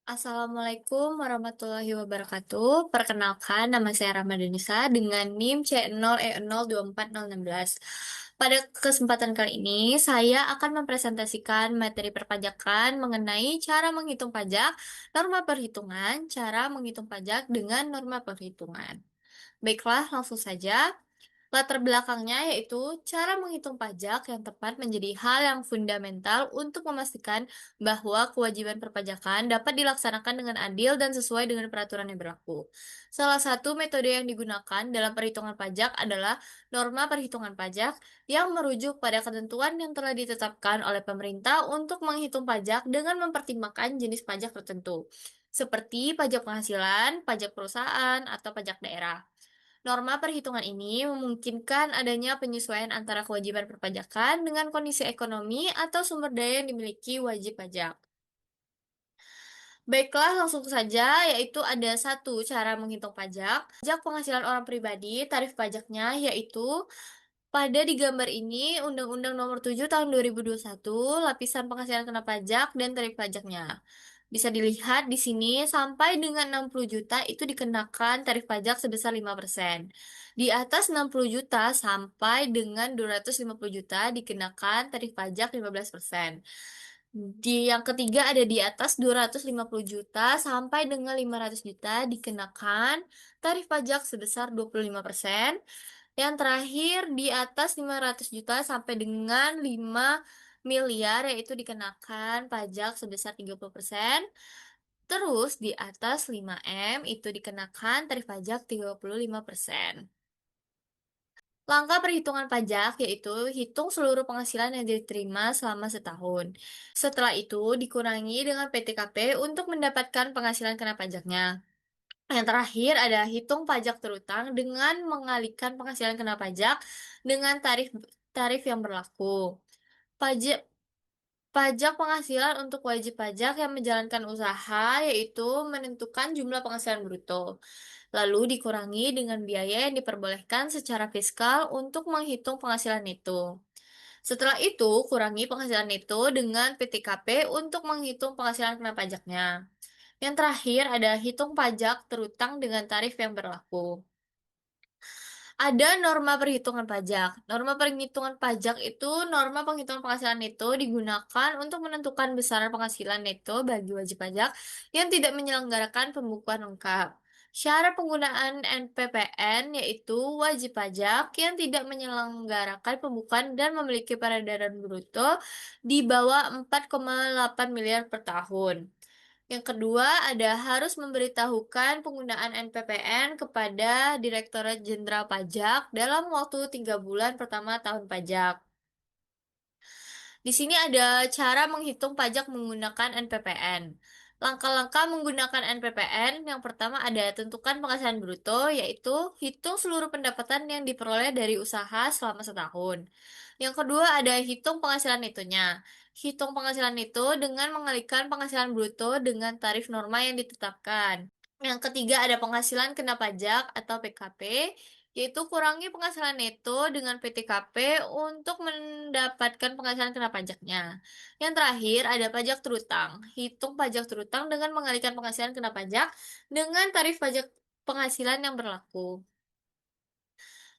Assalamualaikum warahmatullahi wabarakatuh. Perkenalkan, nama saya Ramadhanisa dengan NIM C0E024016. Pada kesempatan kali ini, saya akan mempresentasikan materi perpajakan mengenai cara menghitung pajak, norma perhitungan, cara menghitung pajak dengan norma perhitungan. Baiklah, langsung saja. Latar belakangnya yaitu cara menghitung pajak yang tepat menjadi hal yang fundamental untuk memastikan bahwa kewajiban perpajakan dapat dilaksanakan dengan adil dan sesuai dengan peraturan yang berlaku. Salah satu metode yang digunakan dalam perhitungan pajak adalah norma perhitungan pajak yang merujuk pada ketentuan yang telah ditetapkan oleh pemerintah untuk menghitung pajak dengan mempertimbangkan jenis pajak tertentu, seperti pajak penghasilan, pajak perusahaan, atau pajak daerah. Norma perhitungan ini memungkinkan adanya penyesuaian antara kewajiban perpajakan dengan kondisi ekonomi atau sumber daya yang dimiliki wajib pajak. Baiklah, langsung saja, yaitu ada satu cara menghitung pajak. Pajak penghasilan orang pribadi, tarif pajaknya yaitu pada di gambar ini Undang-Undang Nomor 7 Tahun 2021, lapisan penghasilan kena pajak dan tarif pajaknya. Bisa dilihat di sini sampai dengan 60 juta itu dikenakan tarif pajak sebesar 5%. Di atas 60 juta sampai dengan 250 juta dikenakan tarif pajak 15%. Di yang ketiga ada di atas 250 juta sampai dengan 500 juta dikenakan tarif pajak sebesar 25%. Yang terakhir di atas 500 juta sampai dengan 5 miliar yaitu dikenakan pajak sebesar 30%. Terus di atas 5M itu dikenakan tarif pajak 35%. Langkah perhitungan pajak yaitu hitung seluruh penghasilan yang diterima selama setahun. Setelah itu dikurangi dengan PTKP untuk mendapatkan penghasilan kena pajaknya. Yang terakhir ada hitung pajak terutang dengan mengalihkan penghasilan kena pajak dengan tarif tarif yang berlaku. Pajak Pajak penghasilan untuk wajib pajak yang menjalankan usaha yaitu menentukan jumlah penghasilan bruto, lalu dikurangi dengan biaya yang diperbolehkan secara fiskal untuk menghitung penghasilan itu. Setelah itu, kurangi penghasilan itu dengan PTKP untuk menghitung penghasilan kena pajaknya. Yang terakhir ada hitung pajak terutang dengan tarif yang berlaku. Ada norma perhitungan pajak. Norma perhitungan pajak itu norma penghitungan penghasilan itu digunakan untuk menentukan besaran penghasilan neto bagi wajib pajak yang tidak menyelenggarakan pembukuan lengkap. Syarat penggunaan NPPN yaitu wajib pajak yang tidak menyelenggarakan pembukuan dan memiliki peredaran bruto di bawah 4,8 miliar per tahun. Yang kedua, ada harus memberitahukan penggunaan NPPN kepada Direktorat Jenderal Pajak dalam waktu 3 bulan pertama tahun pajak. Di sini ada cara menghitung pajak menggunakan NPPN. Langkah-langkah menggunakan NPPN, yang pertama ada tentukan penghasilan bruto, yaitu hitung seluruh pendapatan yang diperoleh dari usaha selama setahun. Yang kedua ada hitung penghasilan netonya. Hitung penghasilan neto dengan mengalihkan penghasilan bruto dengan tarif norma yang ditetapkan. Yang ketiga ada penghasilan kena pajak atau PKP, yaitu kurangi penghasilan neto dengan PTKP untuk mendapatkan penghasilan kena pajaknya. Yang terakhir ada pajak terutang. Hitung pajak terutang dengan mengalihkan penghasilan kena pajak dengan tarif pajak penghasilan yang berlaku.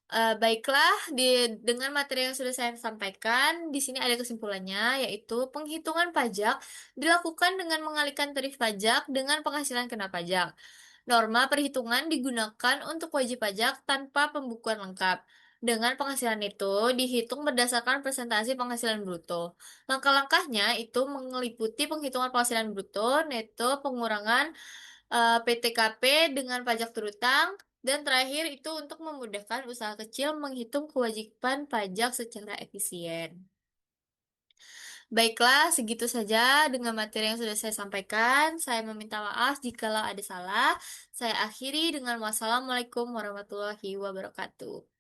Baiklah, dengan materi yang sudah saya sampaikan, di sini ada kesimpulannya, yaitu penghitungan pajak dilakukan dengan mengalihkan tarif pajak dengan penghasilan kena pajak. Norma perhitungan digunakan untuk wajib pajak tanpa pembukuan lengkap. Dengan penghasilan itu dihitung berdasarkan presentasi penghasilan bruto. Langkah-langkahnya itu meliputi penghitungan penghasilan bruto, neto, pengurangan PTKP dengan pajak terutang, dan terakhir itu untuk memudahkan usaha kecil menghitung kewajiban pajak secara efisien. Baiklah, segitu saja dengan materi yang sudah saya sampaikan. Saya meminta maaf jikalau ada salah. Saya akhiri dengan wassalamualaikum warahmatullahi wabarakatuh.